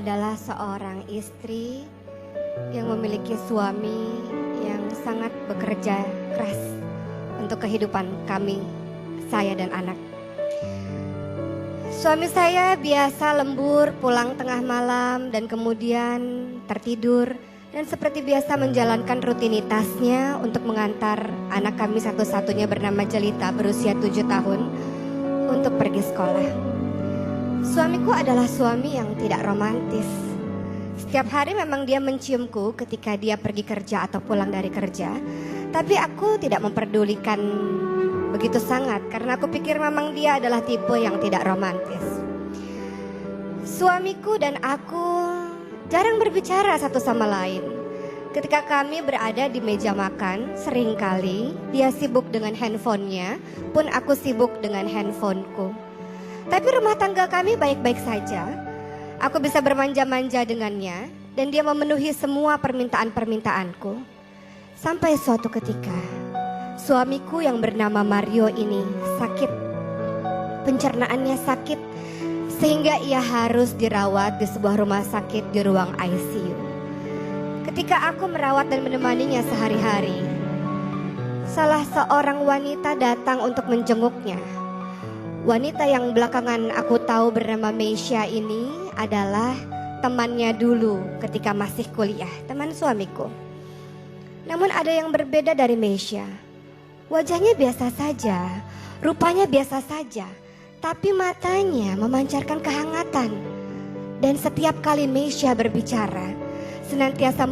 adalah seorang istri yang memiliki suami yang sangat bekerja keras untuk kehidupan kami, saya dan anak. Suami saya biasa lembur pulang tengah malam dan kemudian tertidur dan seperti biasa menjalankan rutinitasnya untuk mengantar anak kami satu-satunya bernama Jelita berusia 7 tahun untuk pergi sekolah. Suamiku adalah suami yang tidak romantis. Setiap hari memang dia menciumku ketika dia pergi kerja atau pulang dari kerja. Tapi aku tidak memperdulikan begitu sangat karena aku pikir memang dia adalah tipe yang tidak romantis. Suamiku dan aku jarang berbicara satu sama lain. Ketika kami berada di meja makan, seringkali dia sibuk dengan handphonenya, pun aku sibuk dengan handphoneku. Tapi rumah tangga kami baik-baik saja. Aku bisa bermanja-manja dengannya dan dia memenuhi semua permintaan-permintaanku. Sampai suatu ketika, suamiku yang bernama Mario ini sakit. Pencernaannya sakit sehingga ia harus dirawat di sebuah rumah sakit di ruang ICU. Ketika aku merawat dan menemaninya sehari-hari, salah seorang wanita datang untuk menjenguknya. Wanita yang belakangan aku tahu bernama Meisha ini adalah temannya dulu ketika masih kuliah, teman suamiku. Namun ada yang berbeda dari Meisha. Wajahnya biasa saja, rupanya biasa saja, tapi matanya memancarkan kehangatan. Dan setiap kali Meisha berbicara, senantiasa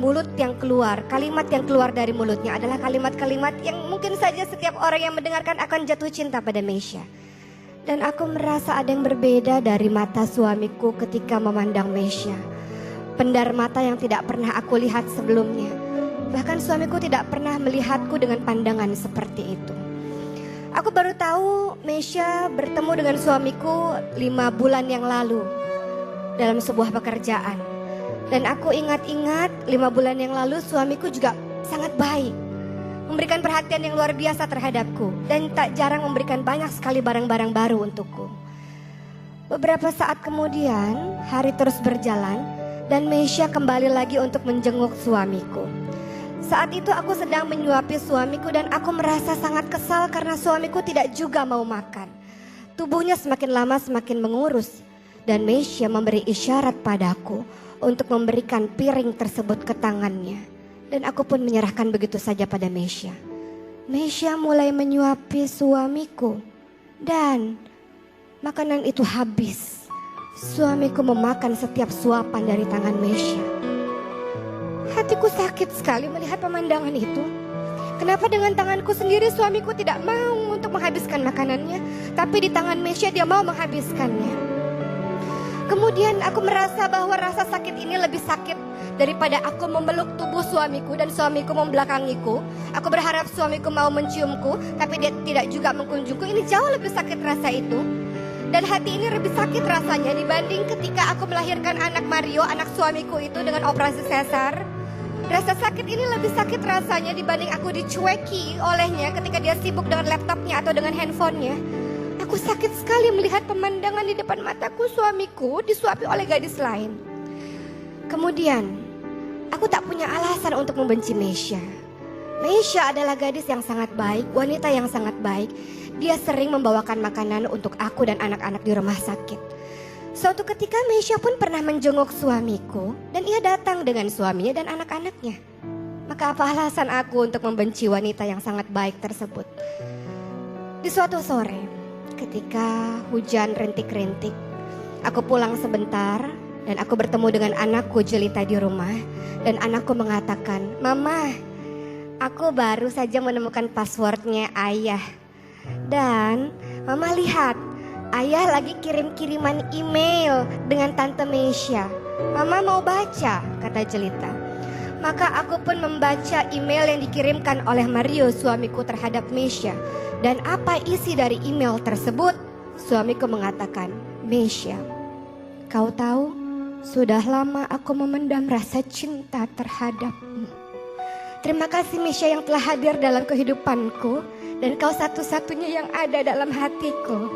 kalimat yang keluar dari mulutnya adalah kalimat-kalimat yang mungkin saja setiap orang yang mendengarkan akan jatuh cinta pada Meisha. Dan aku merasa ada yang berbeda dari mata suamiku ketika memandang Meisha. Pendar mata yang tidak pernah aku lihat sebelumnya. Bahkan suamiku tidak pernah melihatku dengan pandangan seperti itu. Aku baru tahu Meisha bertemu dengan suamiku 5 bulan yang lalu dalam sebuah pekerjaan. Dan aku ingat-ingat 5 bulan yang lalu suamiku juga sangat baik. Memberikan perhatian yang luar biasa terhadapku. Dan tak jarang memberikan banyak sekali barang-barang baru untukku. Beberapa saat kemudian hari terus berjalan dan Meisha kembali lagi untuk menjenguk suamiku. Saat itu aku sedang menyuapi suamiku dan aku merasa sangat kesal karena suamiku tidak juga mau makan. Tubuhnya semakin lama semakin mengurus dan Meisha memberi isyarat padaku untuk memberikan piring tersebut ke tangannya. Dan aku pun menyerahkan begitu saja pada Meisha. Meisha mulai menyuapi suamiku dan makanan itu habis. Suamiku memakan setiap suapan dari tangan Meisha. Hatiku sakit sekali melihat pemandangan itu. Kenapa dengan tanganku sendiri suamiku tidak mau untuk menghabiskan makanannya, tapi di tangan Meisha dia mau menghabiskannya. Kemudian aku merasa bahwa rasa sakit ini lebih sakit daripada aku memeluk tubuh suamiku dan suamiku membelakangiku. Aku berharap suamiku mau menciumku, tapi dia tidak juga mengunjungku. Ini jauh lebih sakit rasa itu. Dan hati ini lebih sakit rasanya dibanding ketika aku melahirkan anak Mario, anak suamiku itu dengan operasi sesar. Rasa sakit ini lebih sakit rasanya dibanding aku dicueki olehnya ketika dia sibuk dengan laptopnya atau dengan handphonenya. Aku sakit sekali melihat pemandangan di depan mataku suamiku disuapi oleh gadis lain. Kemudian, aku tak punya alasan untuk membenci Meisha. Meisha adalah gadis yang sangat baik, wanita yang sangat baik. Dia sering membawakan makanan untuk aku dan anak-anak di rumah sakit. Suatu ketika Meisha pun pernah menjenguk suamiku dan ia datang dengan suaminya dan anak-anaknya. Maka apa alasan aku untuk membenci wanita yang sangat baik tersebut? Di suatu sore, ketika hujan rintik-rintik, aku pulang sebentar dan aku bertemu dengan anakku Jelita di rumah. Dan anakku mengatakan, "Mama, aku baru saja menemukan passwordnya ayah. Dan Mama lihat, ayah lagi kirim-kiriman email dengan Tante Meisha. Mama mau baca," kata Jelita. Maka aku pun membaca email yang dikirimkan oleh Mario suamiku terhadap Meisha. Dan apa isi dari email tersebut? Suamiku mengatakan, "Meisha, kau tahu, sudah lama aku memendam rasa cinta terhadapmu. Terima kasih Meisha yang telah hadir dalam kehidupanku. Dan kau satu-satunya yang ada dalam hatiku.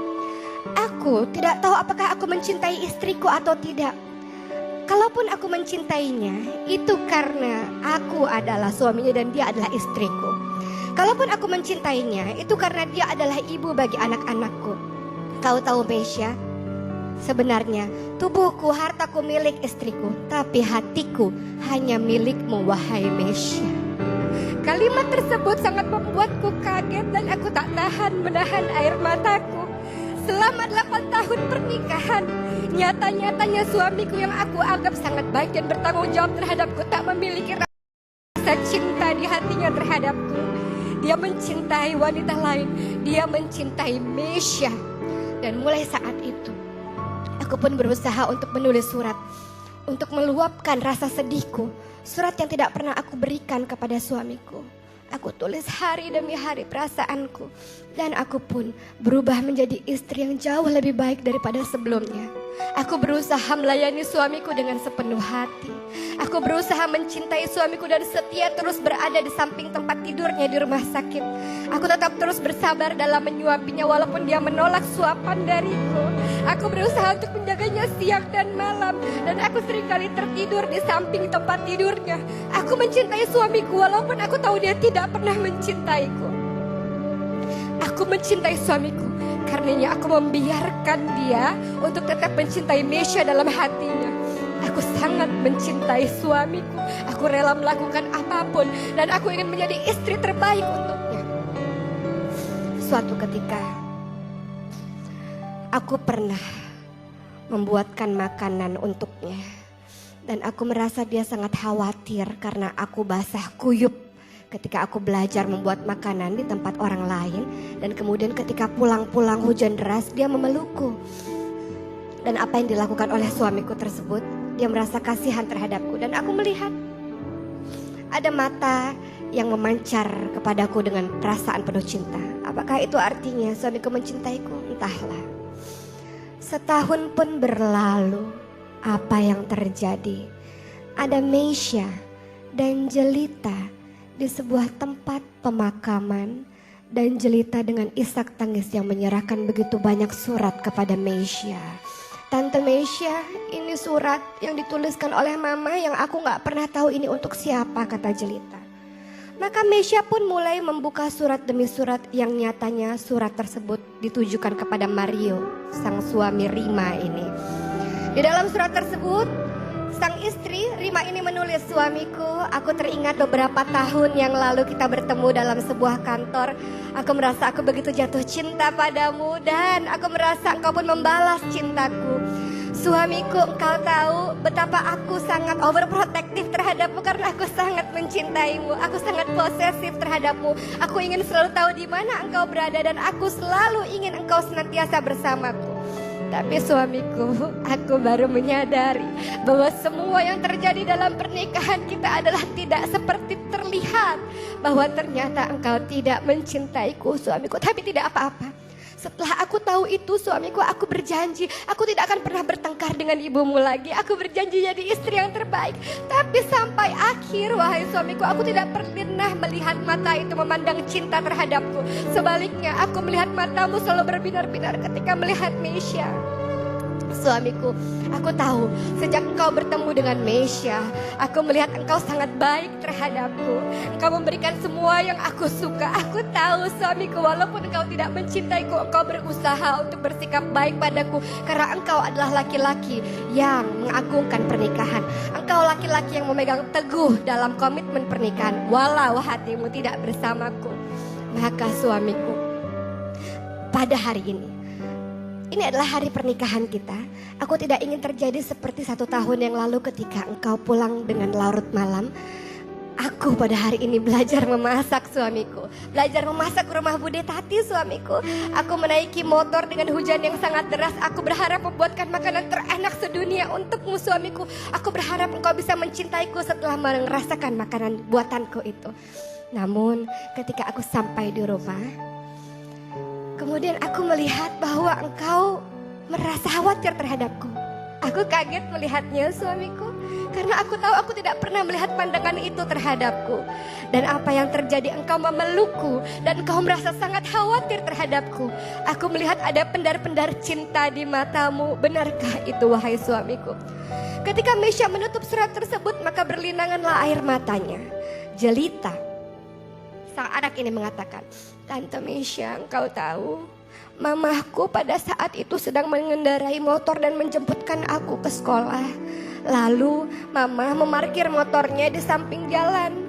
Aku tidak tahu apakah aku mencintai istriku atau tidak. Kalaupun aku mencintainya, itu karena aku adalah suaminya dan dia adalah istriku. Kalaupun aku mencintainya, itu karena dia adalah ibu bagi anak-anakku. Kau tahu Mesya, sebenarnya tubuhku, hartaku milik istriku, tapi hatiku hanya milikmu wahai Mesya. Kalimat tersebut sangat membuatku kaget dan aku tak tahan menahan air mataku. Selama 8 tahun pernikahan, nyata-nyatanya suamiku yang aku anggap sangat baik dan bertanggung jawab terhadapku tak memiliki rasa cinta di hatinya terhadapku. Dia mencintai wanita lain, dia mencintai Mesya. Dan mulai saat itu, aku pun berusaha untuk menulis surat, untuk meluapkan rasa sedihku. Surat yang tidak pernah aku berikan kepada suamiku. Aku tulis hari demi hari perasaanku. Dan aku pun berubah menjadi istri yang jauh lebih baik daripada sebelumnya. Aku berusaha melayani suamiku dengan sepenuh hati. Aku berusaha mencintai suamiku dan setia terus berada di samping tempat tidurnya di rumah sakit. Aku tetap terus bersabar dalam menyuapinya walaupun dia menolak suapan dariku. Aku berusaha untuk menjaganya siang dan malam. Dan aku seringkali tertidur di samping tempat tidurnya. Aku mencintai suamiku walaupun aku tahu dia tidak pernah mencintaiku. Aku mencintai suamiku, karenanya aku membiarkan dia untuk tetap mencintai Mesya dalam hatinya. Aku sangat mencintai suamiku. Aku rela melakukan apapun dan aku ingin menjadi istri terbaik untuknya. Suatu ketika, aku pernah membuatkan makanan untuknya. Dan aku merasa dia sangat khawatir karena aku basah kuyup ketika aku belajar membuat makanan di tempat orang lain. Dan kemudian ketika pulang-pulang hujan deras, dia memelukku. Dan apa yang dilakukan oleh suamiku tersebut, dia merasa kasihan terhadapku. Dan aku melihat ada mata yang memancar kepadaku dengan perasaan penuh cinta. Apakah itu artinya suamiku mencintaiku? Entahlah. Setahun pun berlalu, apa yang terjadi? Ada Mesya dan Jelita di sebuah tempat pemakaman, dan Jelita dengan isak tangis yang menyerahkan begitu banyak surat kepada Mesya. Tante Mesya, ini surat yang dituliskan oleh mama yang aku gak pernah tahu ini untuk siapa, kata Jelita. Maka Mesya pun mulai membuka surat demi surat yang nyatanya surat tersebut ditujukan kepada Mario, sang suami Rima ini. Di dalam surat tersebut, sang istri Rima ini menulis, suamiku, aku teringat beberapa tahun yang lalu kita bertemu dalam sebuah kantor. Aku merasa aku begitu jatuh cinta padamu dan aku merasa engkau pun membalas cintaku. Suamiku, engkau tahu betapa aku sangat overprotective terhadapmu karena aku sangat mencintaimu. Aku sangat posesif terhadapmu. Aku ingin selalu tahu di mana engkau berada dan aku selalu ingin engkau senantiasa bersamaku. Tapi suamiku, aku baru menyadari bahwa semua yang terjadi dalam pernikahan kita adalah tidak seperti terlihat. Bahwa ternyata engkau tidak mencintaiku, suamiku. Tapi tidak apa-apa. Setelah aku tahu itu, suamiku, aku berjanji aku tidak akan pernah bertengkar dengan ibumu lagi. Aku berjanji jadi istri yang terbaik. Tapi sampai akhir, wahai suamiku, aku tidak pernah melihat mata itu memandang cinta terhadapku. Sebaliknya, aku melihat matamu selalu berbinar-binar ketika melihat Mesya. Suamiku, aku tahu sejak engkau bertemu dengan Mesya, aku melihat engkau sangat baik terhadapku. Engkau memberikan semua yang aku suka. Aku tahu suamiku, walaupun engkau tidak mencintaiku, engkau berusaha untuk bersikap baik padaku. Karena engkau adalah laki-laki yang mengagungkan pernikahan. Engkau laki-laki yang memegang teguh dalam komitmen pernikahan, walau hatimu tidak bersamaku. Maka suamiku, pada hari ini adalah hari pernikahan kita. Aku tidak ingin terjadi seperti 1 tahun yang lalu ketika engkau pulang dengan larut malam. Aku pada hari ini belajar memasak, suamiku. Belajar memasak rumah Bude Tati, suamiku. Aku menaiki motor dengan hujan yang sangat deras. Aku berharap membuatkan makanan terenak sedunia untukmu, suamiku. Aku berharap engkau bisa mencintaiku setelah merasakan makanan buatanku itu. Namun ketika aku sampai di rumah, kemudian aku melihat bahwa engkau merasa khawatir terhadapku. Aku kaget melihatnya, suamiku, karena aku tahu aku tidak pernah melihat pandangan itu terhadapku. Dan apa yang terjadi, engkau memelukku dan engkau merasa sangat khawatir terhadapku. Aku melihat ada pendar-pendar cinta di matamu. Benarkah itu, wahai suamiku? Ketika Mesya menutup surat tersebut, maka berlinanganlah air matanya. Jelita, sang anak ini mengatakan, Tante Mesya, engkau tahu, mamahku pada saat itu sedang mengendarai motor dan menjemputkan aku ke sekolah. Lalu mama memarkir motornya di samping jalan.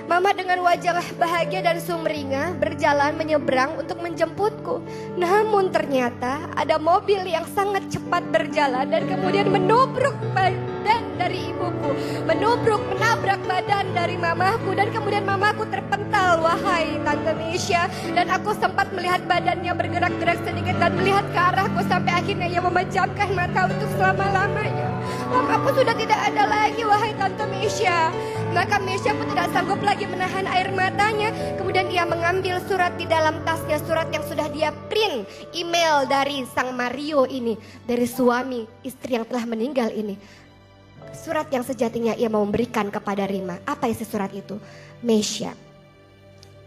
Mama dengan wajah bahagia dan sumringah berjalan menyeberang untuk menjemputku. Namun ternyata ada mobil yang sangat cepat berjalan dan kemudian menabrak badan dari ibuku. Menabrak badan dari mamaku dan kemudian mamaku terpental, wahai Tante Mesya. Dan aku sempat melihat badannya bergerak-gerak sedikit dan melihat ke arahku sampai akhirnya ia memejamkan mata untuk selama-lamanya. Mamaku sudah tidak ada lagi, wahai Tante Mesya. Maka Mesya pun tidak sanggup lagi menahan air matanya. Kemudian ia mengambil surat di dalam tasnya, surat yang sudah dia print, email dari sang Mario ini, dari suami istri yang telah meninggal ini. Surat yang sejatinya ia mau memberikan kepada Rima. Apa isi surat itu? Mesya,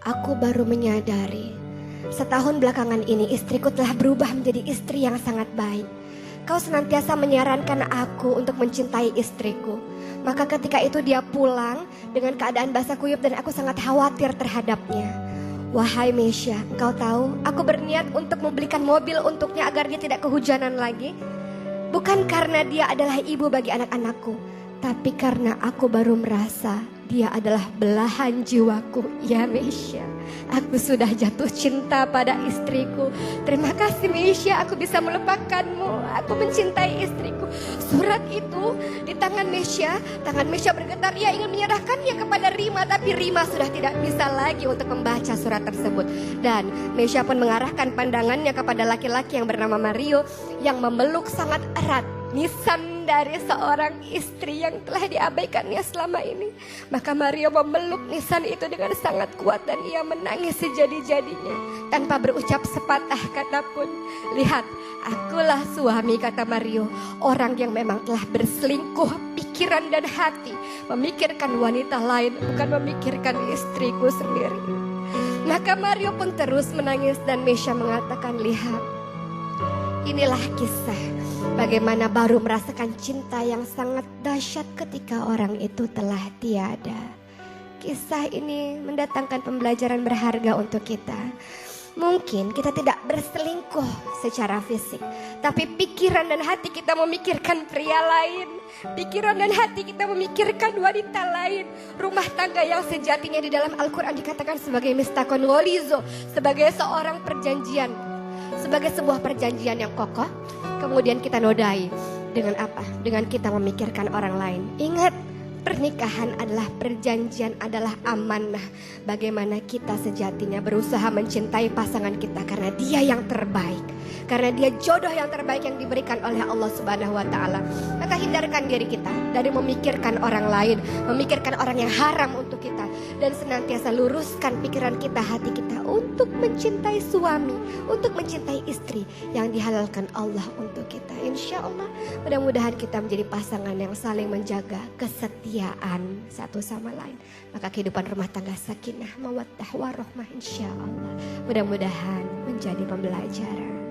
aku baru menyadari setahun belakangan ini istriku telah berubah menjadi istri yang sangat baik. Kau senantiasa menyarankan aku untuk mencintai istriku. Maka ketika itu dia pulang dengan keadaan basah kuyup dan aku sangat khawatir terhadapnya. Wahai Mesya, engkau tahu aku berniat untuk membelikan mobil untuknya agar dia tidak kehujanan lagi. Bukan karena dia adalah ibu bagi anak-anakku, tapi karena aku baru merasa dia adalah belahan jiwaku. Ya Mesya, aku sudah jatuh cinta pada istriku. Terima kasih Mesya, aku bisa melupakanmu. Aku mencintai istriku. Surat itu di tangan Mesya bergetar. Ia ingin menyerahkannya kepada Rima, tapi Rima sudah tidak bisa lagi untuk membaca surat tersebut. Dan Mesya pun mengarahkan pandangannya kepada laki-laki yang bernama Mario yang memeluk sangat erat nisan dari seorang istri yang telah diabaikannya selama ini. Maka Mario memeluk nisan itu dengan sangat kuat dan ia menangis sejadi-jadinya tanpa berucap sepatah kata pun. Lihat, akulah suami, kata Mario, orang yang memang telah berselingkuh pikiran dan hati, memikirkan wanita lain, bukan memikirkan istriku sendiri. Maka Mario pun terus menangis dan Mesya mengatakan, lihat, inilah kisah bagaimana baru merasakan cinta yang sangat dahsyat ketika orang itu telah tiada. Kisah ini mendatangkan pembelajaran berharga untuk kita. Mungkin kita tidak berselingkuh secara fisik, tapi pikiran dan hati kita memikirkan pria lain. Pikiran dan hati kita memikirkan wanita lain. Rumah tangga yang sejatinya di dalam Al-Quran dikatakan sebagai mistakon walizo, sebagai seorang perjanjian, sebagai sebuah perjanjian yang kokoh. Kemudian kita nodai dengan apa? Dengan kita memikirkan orang lain. Ingat, pernikahan adalah perjanjian, adalah amanah. Bagaimana kita sejatinya berusaha mencintai pasangan kita karena dia yang terbaik, karena dia jodoh yang terbaik yang diberikan oleh Allah Subhanahu wa taala. Maka hindarkan diri kita dari memikirkan orang lain, memikirkan orang yang haram untuk kita, dan senantiasa luruskan pikiran kita, hati kita untuk mencintai suami, untuk mencintai istri yang dihalalkan Allah untuk kita. Insya Allah mudah-mudahan kita menjadi pasangan yang saling menjaga kesetiaan satu sama lain. Maka kehidupan rumah tangga sakinah, mawaddah, warahmah insya Allah mudah-mudahan menjadi pembelajaran.